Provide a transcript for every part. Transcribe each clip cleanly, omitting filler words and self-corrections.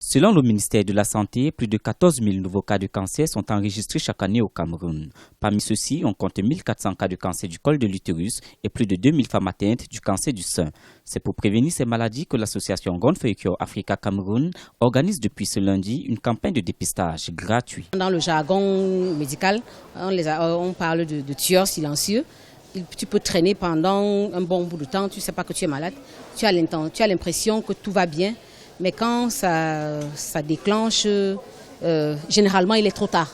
Selon le ministère de la Santé, plus de 14 000 nouveaux cas de cancer sont enregistrés chaque année au Cameroun. Parmi ceux-ci, on compte 1 400 cas de cancer du col de l'utérus et plus de 2 000 femmes atteintes du cancer du sein. C'est pour prévenir ces maladies que l'association Grande Feuille Cure Africa Cameroun organise depuis ce lundi une campagne de dépistage gratuit. Dans le jargon médical, on parle de tueurs silencieux. Tu peux traîner pendant un bon bout de temps, tu ne sais pas que tu es malade, tu as l'impression que tout va bien. Mais quand ça déclenche, généralement, il est trop tard.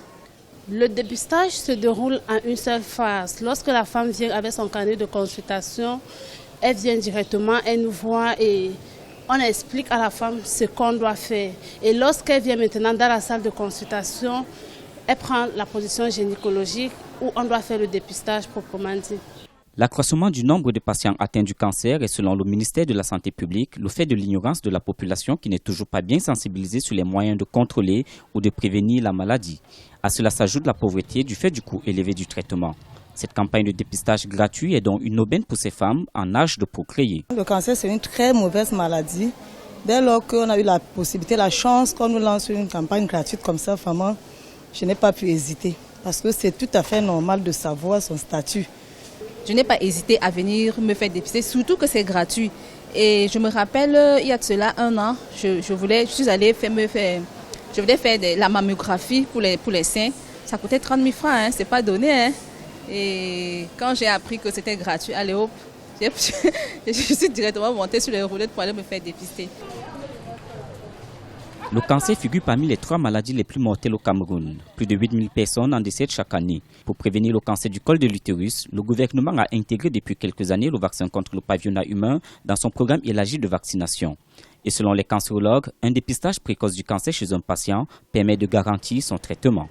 Le dépistage se déroule en une seule phase. Lorsque la femme vient avec son carnet de consultation, elle vient directement, elle nous voit et on explique à la femme ce qu'on doit faire. Et lorsqu'elle vient maintenant dans la salle de consultation, elle prend la position gynécologique où on doit faire le dépistage proprement dit. L'accroissement du nombre de patients atteints du cancer est, selon le ministère de la Santé publique, le fait de l'ignorance de la population qui n'est toujours pas bien sensibilisée sur les moyens de contrôler ou de prévenir la maladie. À cela s'ajoute la pauvreté du fait du coût élevé du traitement. Cette campagne de dépistage gratuit est donc une aubaine pour ces femmes en âge de procréer. Le cancer, c'est une très mauvaise maladie. Dès lors qu'on a eu la possibilité, la chance qu'on nous lance une campagne gratuite comme ça, vraiment, je n'ai pas pu hésiter. Parce que c'est tout à fait normal de savoir son statut. Je n'ai pas hésité à venir me faire dépister, surtout que c'est gratuit. Et je me rappelle, il y a de cela 1 an, je suis allée faire la mammographie pour les seins. Ça coûtait 30 000 francs, hein, c'est pas donné. Hein. Et quand j'ai appris que c'était gratuit, allez hop, je suis directement montée sur les roulettes pour aller me faire dépister. Le cancer figure parmi les 3 maladies les plus mortelles au Cameroun. Plus de 8 000 personnes en décèdent chaque année. Pour prévenir le cancer du col de l'utérus, le gouvernement a intégré depuis quelques années le vaccin contre le papilloma humain dans son programme élargi de vaccination. Et selon les cancérologues, un dépistage précoce du cancer chez un patient permet de garantir son traitement.